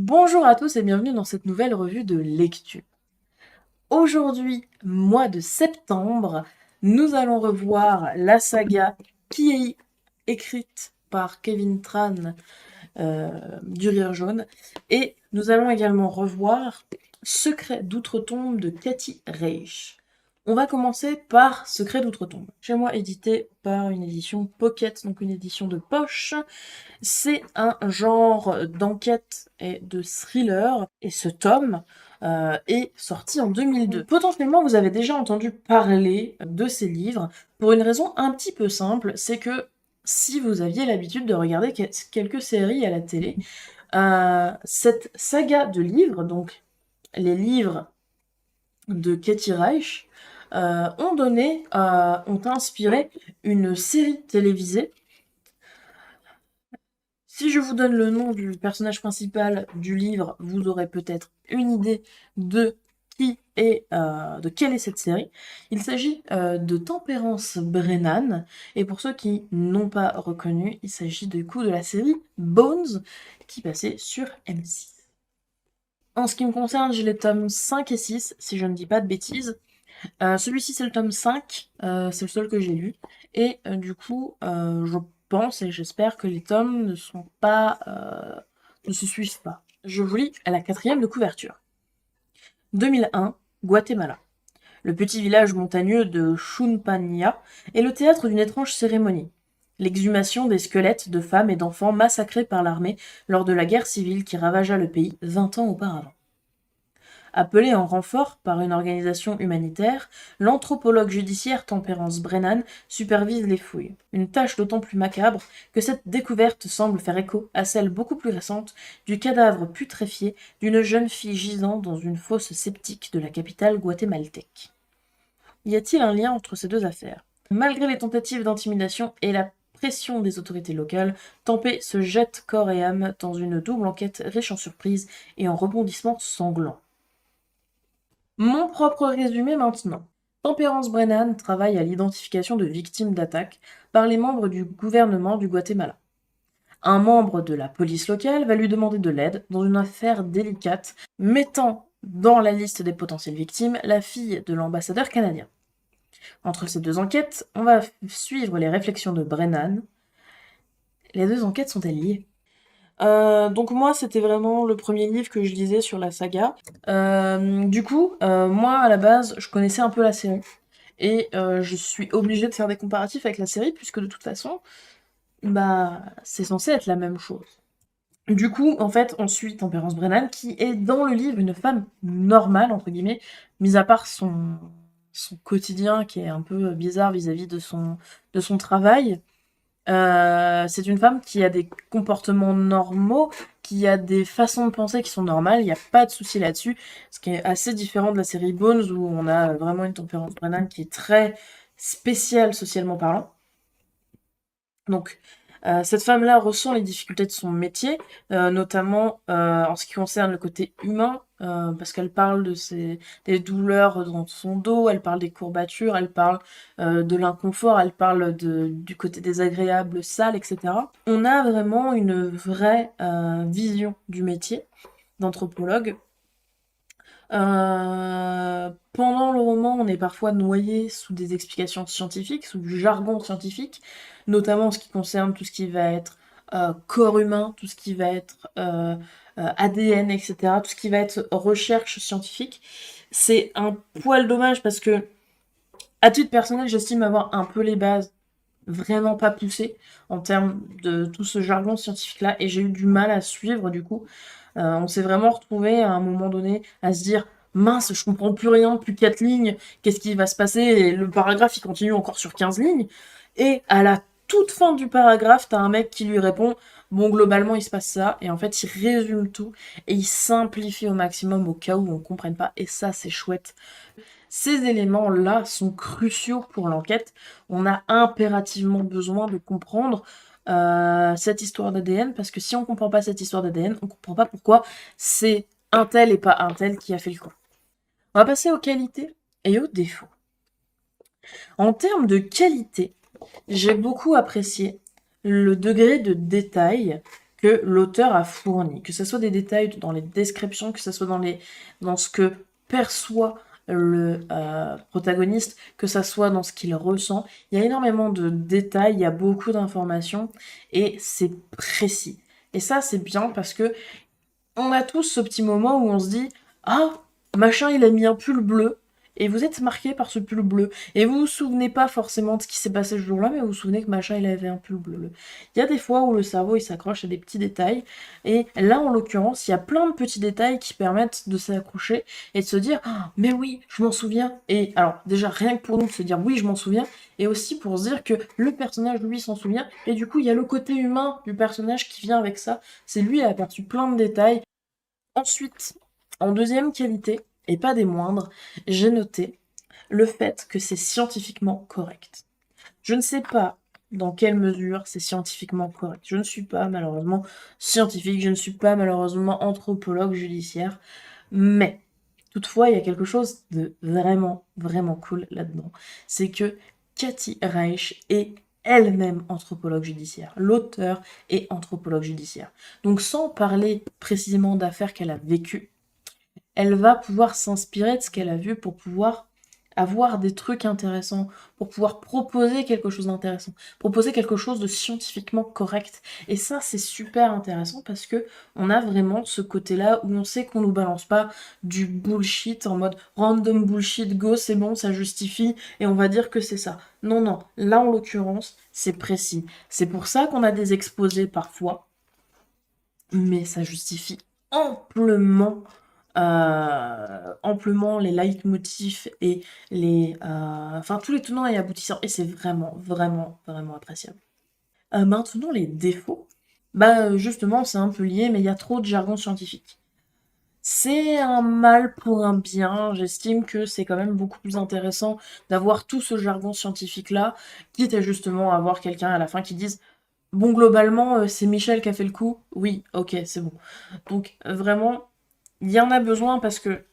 Bonjour à tous et bienvenue dans cette nouvelle revue de lecture. Aujourd'hui, mois de septembre, nous allons revoir la saga qui est écrite par Kevin Tran du Rire Jaune et nous allons également revoir Secret d'Outre-Tombe de Cathy Reich. On va commencer par Secret d'Outre-Tombe. Chez moi, édité par une édition Pocket, donc une édition de poche. C'est un genre d'enquête et de thriller, et ce tome est sorti en 2002. Potentiellement, vous avez déjà entendu parler de ces livres, pour une raison un petit peu simple, c'est que si vous aviez l'habitude de regarder quelques séries à la télé, cette saga de livres, donc les livres de Katie Reich, ont inspiré une série télévisée. Si je vous donne le nom du personnage principal du livre, vous aurez peut-être une idée de de quelle est cette série. Il s'agit de Temperance Brennan, et pour ceux qui n'ont pas reconnu, il s'agit du coup de la série Bones, qui passait sur M6. En ce qui me concerne, j'ai les tomes 5 et 6, si je ne dis pas de bêtises. Celui-ci, c'est le tome 5, c'est le seul que j'ai lu. Et du coup, je pense et j'espère que les tomes ne se suivent pas. Je vous lis à la 4e de couverture. 2001, Guatemala. Le petit village montagneux de Chunpania est le théâtre d'une étrange cérémonie. L'exhumation des squelettes de femmes et d'enfants massacrés par l'armée lors de la guerre civile qui ravagea le pays 20 ans auparavant. Appelé en renfort par une organisation humanitaire, l'anthropologue judiciaire Temperance Brennan supervise les fouilles. Une tâche d'autant plus macabre que cette découverte semble faire écho à celle beaucoup plus récente du cadavre putréfié d'une jeune fille gisant dans une fosse septique de la capitale guatémaltèque. Y a-t-il un lien entre ces deux affaires? Malgré les tentatives d'intimidation et la pression des autorités locales, Tempé se jette corps et âme dans une double enquête riche en surprises et en rebondissements sanglants. Mon propre résumé maintenant. Temperance Brennan travaille à l'identification de victimes d'attaques par les membres du gouvernement du Guatemala. Un membre de la police locale va lui demander de l'aide dans une affaire délicate, mettant dans la liste des potentielles victimes la fille de l'ambassadeur canadien. Entre ces deux enquêtes, on va suivre les réflexions de Brennan. Les deux enquêtes sont-elles liées? Donc moi, c'était vraiment le premier livre que je lisais sur la saga. Moi, à la base, je connaissais un peu la série. Et je suis obligée de faire des comparatifs avec la série, puisque de toute façon, bah, c'est censé être la même chose. Du coup, en fait, on suit Temperance Brennan, qui est dans le livre une femme normale, entre guillemets, mis à part son quotidien qui est un peu bizarre vis-à-vis de son travail. C'est une femme qui a des comportements normaux, qui a des façons de penser qui sont normales, il n'y a pas de souci là-dessus, ce qui est assez différent de la série Bones où on a vraiment une Temperance Brennan qui est très spéciale socialement parlant. Donc, cette femme-là ressent les difficultés de son métier, notamment en ce qui concerne le côté humain, parce qu'elle parle des douleurs dans son dos, elle parle des courbatures, elle parle de l'inconfort, elle parle du côté désagréable, sale, etc. On a vraiment une vraie vision du métier d'anthropologue. Pendant le roman, on est parfois noyé sous des explications scientifiques, sous du jargon scientifique, notamment en ce qui concerne tout ce qui va être corps humain, tout ce qui va être ADN, etc., tout ce qui va être recherche scientifique. C'est un poil dommage parce que, à titre personnel, j'estime avoir un peu les bases vraiment pas poussées en termes de tout ce jargon scientifique-là, et j'ai eu du mal à suivre du coup. On s'est vraiment retrouvé à un moment donné à se dire mince, je comprends plus rien, plus 4 lignes, qu'est-ce qui va se passer? Et le paragraphe il continue encore sur 15 lignes. Et à la toute fin du paragraphe, t'as un mec qui lui répond bon, globalement il se passe ça, et en fait il résume tout et il simplifie au maximum au cas où on comprenne pas, et ça c'est chouette. Ces éléments-là sont cruciaux pour l'enquête. On a impérativement besoin de comprendre cette histoire d'ADN, parce que si on comprend pas cette histoire d'ADN, on comprend pas pourquoi c'est un tel et pas un tel qui a fait le coup. On va passer aux qualités et aux défauts. En termes de qualité, j'ai beaucoup apprécié le degré de détail que l'auteur a fourni, que ce soit des détails dans les descriptions, que ce soit dans ce que perçoit le protagoniste, que ça soit dans ce qu'il ressent. Il y a énormément de détails, il y a beaucoup d'informations et c'est précis. Et ça, c'est bien parce que on a tous ce petit moment où on se dit ah, machin, il a mis un pull bleu. Et vous êtes marqué par ce pull bleu. Et vous vous souvenez pas forcément de ce qui s'est passé ce jour-là, mais vous vous souvenez que machin, il avait un pull bleu. Il y a des fois où le cerveau, il s'accroche à des petits détails. Et là, en l'occurrence, il y a plein de petits détails qui permettent de s'accrocher et de se dire ah, mais oui, je m'en souviens. Et alors, déjà, rien que pour nous de se dire oui, je m'en souviens, et aussi pour se dire que le personnage, lui, s'en souvient. Et du coup, il y a le côté humain du personnage qui vient avec ça. C'est lui, il a aperçu plein de détails. Ensuite, en deuxième qualité, et pas des moindres, j'ai noté le fait que c'est scientifiquement correct. Je ne sais pas dans quelle mesure c'est scientifiquement correct. Je ne suis pas malheureusement scientifique, je ne suis pas malheureusement anthropologue judiciaire, mais toutefois il y a quelque chose de vraiment, vraiment cool là-dedans. C'est que Cathy Reich est elle-même anthropologue judiciaire. L'auteur est anthropologue judiciaire. Donc sans parler précisément d'affaires qu'elle a vécues, elle va pouvoir s'inspirer de ce qu'elle a vu pour pouvoir avoir des trucs intéressants, pour pouvoir proposer quelque chose d'intéressant, proposer quelque chose de scientifiquement correct. Et ça, c'est super intéressant parce que on a vraiment ce côté-là où on sait qu'on nous balance pas du bullshit en mode random bullshit, go, c'est bon, ça justifie, et on va dire que c'est ça. Non, non, là en l'occurrence, c'est précis. C'est pour ça qu'on a des exposés parfois, mais ça justifie amplement amplement les leitmotifs et enfin tous les tenants et aboutissants, et c'est vraiment, vraiment, vraiment appréciable. Maintenant, les défauts. Bah, justement, c'est un peu lié, mais il y a trop de jargon scientifique. C'est un mal pour un bien. J'estime que c'est quand même beaucoup plus intéressant d'avoir tout ce jargon scientifique-là, quitte à justement avoir quelqu'un à la fin qui dise bon, globalement, c'est Michel qui a fait le coup. Oui, ok, c'est bon. Donc, vraiment, il y en a besoin parce que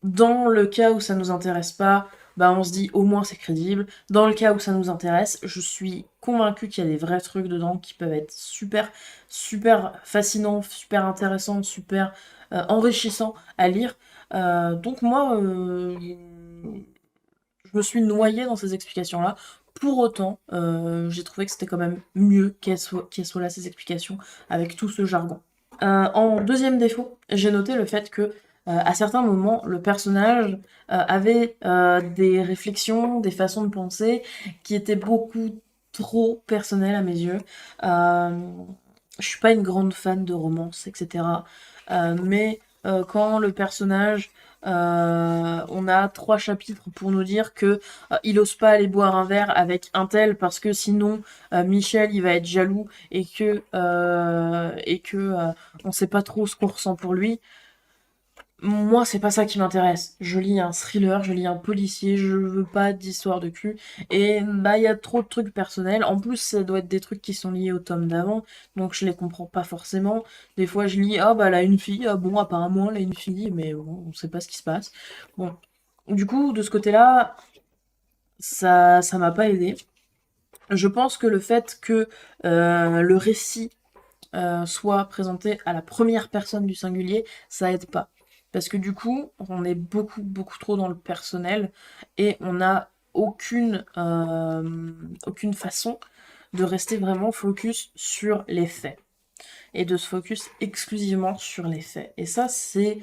dans le cas où ça nous intéresse pas, bah on se dit au moins c'est crédible. Dans le cas où ça nous intéresse, je suis convaincue qu'il y a des vrais trucs dedans qui peuvent être super, super fascinants, super intéressants, super enrichissants à lire. Donc moi, je me suis noyée dans ces explications-là. Pour autant, j'ai trouvé que c'était quand même mieux qu'elles soient là, ces explications, avec tout ce jargon. En deuxième défaut, j'ai noté le fait que à certains moments, le personnage avait des réflexions, des façons de penser qui étaient beaucoup trop personnelles à mes yeux. Je suis pas une grande fan de romance, etc. Mais quand le personnage, on a 3 chapitres pour nous dire que il ose pas aller boire un verre avec un tel parce que sinon Michel il va être jaloux et que on sait pas trop ce qu'on ressent pour lui. Moi, c'est pas ça qui m'intéresse. Je lis un thriller, je lis un policier, je veux pas d'histoire de cul. Et bah, il y a trop de trucs personnels. En plus, ça doit être des trucs qui sont liés au tome d'avant, donc je les comprends pas forcément. Des fois, je lis, ah bah, elle a une fille, ah bon, apparemment, elle a une fille, mais bon, on sait pas ce qui se passe. Bon. Du coup, de ce côté-là, ça m'a pas aidé. Je pense que le fait que le récit soit présenté à la première personne du singulier, ça aide pas. Parce que du coup, on est beaucoup, beaucoup trop dans le personnel et on n'a aucune façon de rester vraiment focus sur les faits et de se focus exclusivement sur les faits. Et ça, c'est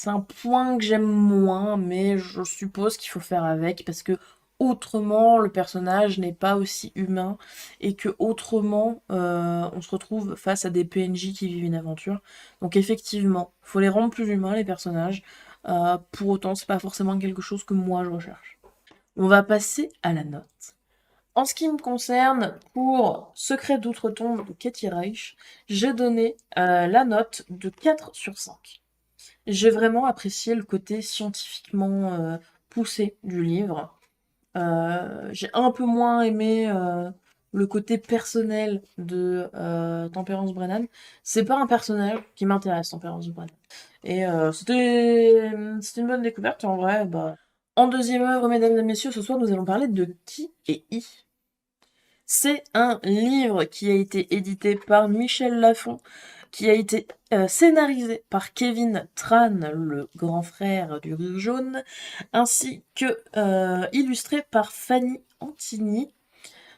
un point que j'aime moins, mais je suppose qu'il faut faire avec parce que autrement le personnage n'est pas aussi humain et que autrement on se retrouve face à des PNJ qui vivent une aventure. Donc effectivement, faut les rendre plus humains les personnages. Pour autant, c'est pas forcément quelque chose que moi je recherche. On va passer à la note. En ce qui me concerne, pour Secret d'Outre-Tombe de Katie Reich, j'ai donné la note de 4 sur 5. J'ai vraiment apprécié le côté scientifiquement poussé du livre. J'ai un peu moins aimé le côté personnel de Tempérance Brennan. C'est pas un personnage qui m'intéresse, Tempérance Brennan. Et c'était une bonne découverte. Et en vrai, bah. En deuxième œuvre, mesdames et messieurs, ce soir, nous allons parler de Qui est I. C'est un livre qui a été édité par Michel Lafon, qui a été scénarisé par Kevin Tran, le grand frère du Rire Jaune, ainsi que illustré par Fanny Antigny.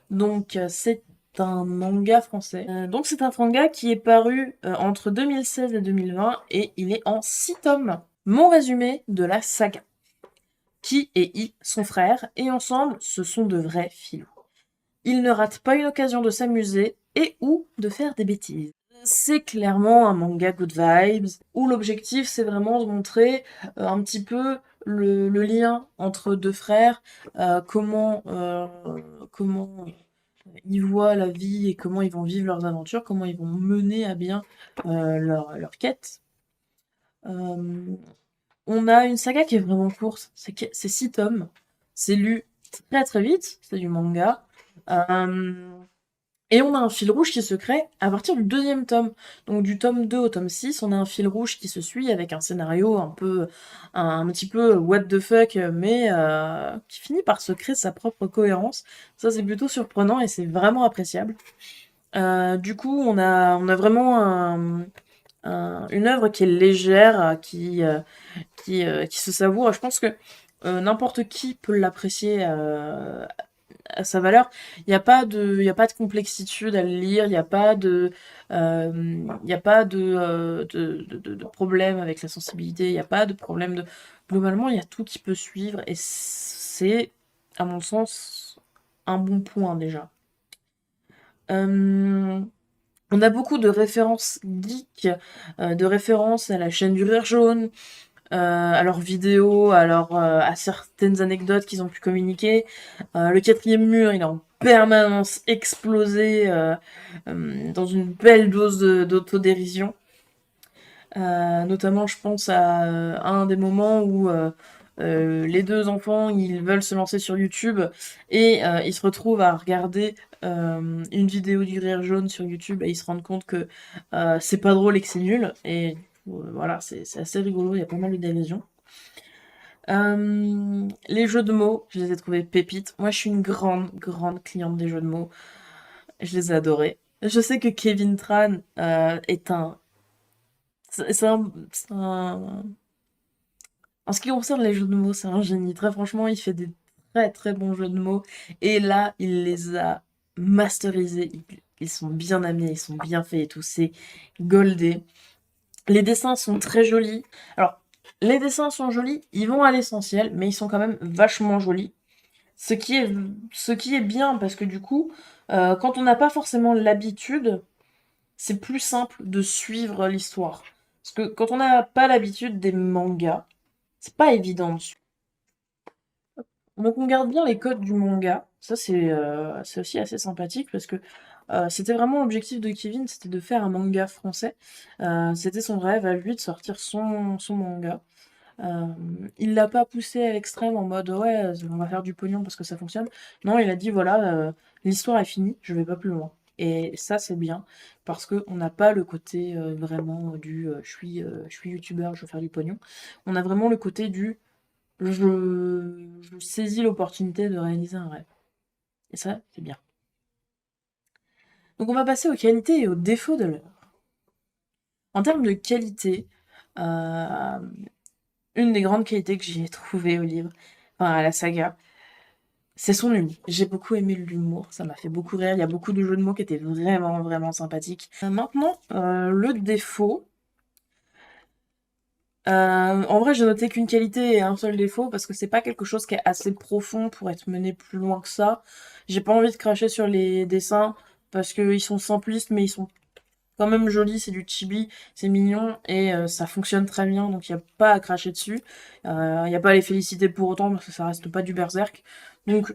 Donc c'est un manga français. Donc c'est un manga qui est paru entre 2016 et 2020 et il est en 6 tomes. Mon résumé de la saga. Ki et I sont frères et ensemble ce sont de vrais filous. Ils ne ratent pas une occasion de s'amuser et ou de faire des bêtises. C'est clairement un manga good vibes où l'objectif c'est vraiment de montrer un petit peu le lien entre deux frères, comment ils voient la vie et comment ils vont vivre leurs aventures, comment ils vont mener à bien leur quête. On a une saga qui est vraiment courte, c'est 6 tomes, c'est lu très très vite, c'est du manga. Et on a un fil rouge qui se crée à partir du deuxième tome. Donc du tome 2 au tome 6, on a un fil rouge qui se suit avec un scénario un petit peu what the fuck, mais qui finit par se créer sa propre cohérence. Ça c'est plutôt surprenant et c'est vraiment appréciable. Du coup, on a vraiment une œuvre qui est légère, qui se savoure. Je pense que n'importe qui peut l'apprécier à sa valeur. Il y a pas de complexitude à le lire, il y a pas de problème avec la sensibilité, il n'y a pas de problème de... Globalement, il y a tout qui peut suivre et c'est, à mon sens, un bon point déjà. Euh, on a beaucoup de références geeks, de références à la chaîne du Rire Jaune, à leurs vidéos, à certaines anecdotes qu'ils ont pu communiquer. Le quatrième mur, il est en permanence explosé dans une belle dose d'autodérision. Notamment, je pense à un des moments où les deux enfants, ils veulent se lancer sur YouTube et ils se retrouvent à regarder une vidéo du Rire Jaune sur YouTube et ils se rendent compte que c'est pas drôle et que c'est nul. Et voilà, c'est assez rigolo, il y a pas mal de dérision. Les jeux de mots, je les ai trouvés pépites. Moi, je suis une grande, grande cliente des jeux de mots. Je les ai adorés. Je sais que Kevin Tran est un... c'est un... En ce qui concerne les jeux de mots, c'est un génie. Très franchement, il fait des très, très bons jeux de mots. Et là, il les a masterisés. Ils sont bien amenés, ils sont bien faits et tout. C'est goldé. Les dessins sont très jolis. Alors, les dessins sont jolis, ils vont à l'essentiel, mais ils sont quand même vachement jolis. Ce qui est, ce qui est bien, parce que du coup, quand on n'a pas forcément l'habitude, c'est plus simple de suivre l'histoire. Parce que quand on n'a pas l'habitude des mangas, c'est pas évident de suivre. Donc on garde bien les codes du manga. Ça, c'est aussi assez sympathique, parce que c'était vraiment l'objectif de Kevin, c'était de faire un manga français. C'était son rêve à lui de sortir son manga. Euh, il l'a pas poussé à l'extrême en mode ouais, on va faire du pognon parce que ça fonctionne. Non, il a dit voilà, l'histoire est finie, je vais pas plus loin. Et ça, c'est bien parce que on n'a pas le côté vraiment du je suis youtubeur, je veux faire du pognon. On a vraiment le côté du je saisis l'opportunité de réaliser un rêve. Et ça, c'est bien. Donc on va passer aux qualités et aux défauts de l'œuvre. En termes de qualité, euh, une des grandes qualités que j'ai trouvées au livre, enfin à la saga, c'est son humour. J'ai beaucoup aimé l'humour, ça m'a fait beaucoup rire. Il y a beaucoup de jeux de mots qui étaient vraiment, vraiment sympathiques. Maintenant, le défaut. En vrai, j'ai noté qu'une qualité et un seul défaut parce que c'est pas quelque chose qui est assez profond pour être mené plus loin que ça. J'ai pas envie de cracher sur les dessins parce qu'ils sont simplistes, mais ils sont quand même jolis. C'est du chibi, c'est mignon et ça fonctionne très bien, donc il n'y a pas à cracher dessus. Il n'y a pas à les féliciter pour autant parce que ça reste pas du berserk. Donc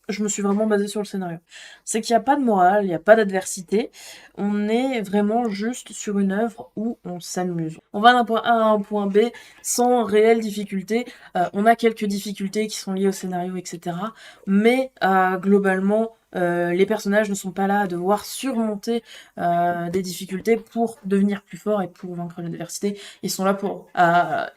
je me suis vraiment basée sur le scénario. C'est qu'il n'y a pas de morale, il n'y a pas d'adversité. On est vraiment juste sur une œuvre où on s'amuse. On va d'un point A à un point B sans réelle difficulté. On a quelques difficultés qui sont liées au scénario, etc. Mais globalement, les personnages ne sont pas là à devoir surmonter des difficultés pour devenir plus forts et pour vaincre l'adversité. Ils sont là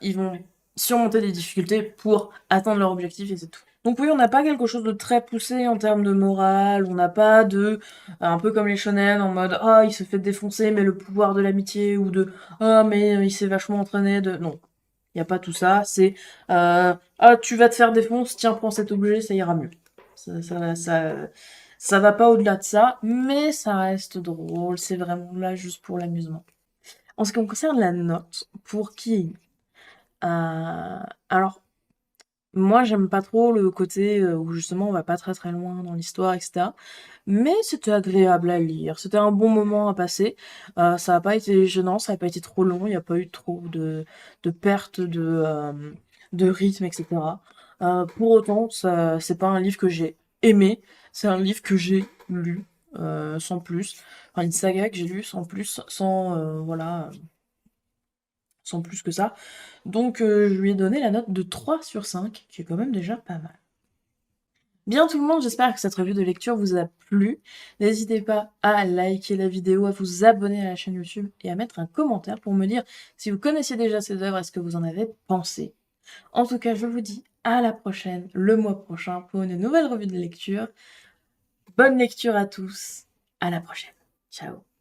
ils vont surmonter des difficultés pour atteindre leur objectif et c'est tout. Donc oui, on n'a pas quelque chose de très poussé en termes de morale, on n'a pas de un peu comme les shonen en mode: «Ah, il se fait défoncer, mais le pouvoir de l'amitié» ou de «Ah, mais il s'est vachement entraîné de» non, il y a pas tout ça, c'est «Ah, tu vas te faire défoncer, tiens, prends cet objet, ça ira mieux». Ça va pas au-delà de ça, mais ça reste drôle, c'est vraiment là juste pour l'amusement. En ce qui concerne la note, pour qui alors moi, j'aime pas trop le côté, où justement on va pas très, très loin dans l'histoire et cetera. Mais c'était agréable à lire, c'était un bon moment à passer. Ça a pas été gênant, ça a pas été trop long, il y a pas eu trop de perte de rythme et cetera. Pour autant, ça c'est pas un livre que j'ai aimé, c'est un livre que j'ai lu, sans plus. Enfin, une saga que j'ai lue sans plus, sans, voilà, sans plus que ça. Donc, je lui ai donné la note de 3/5, qui est quand même déjà pas mal. Bien tout le monde, j'espère que cette revue de lecture vous a plu. N'hésitez pas à liker la vidéo, à vous abonner à la chaîne YouTube et à mettre un commentaire pour me dire si vous connaissiez déjà ces œuvres et ce que vous en avez pensé. En tout cas, je vous dis à la prochaine, le mois prochain, pour une nouvelle revue de lecture. Bonne lecture à tous, à la prochaine. Ciao.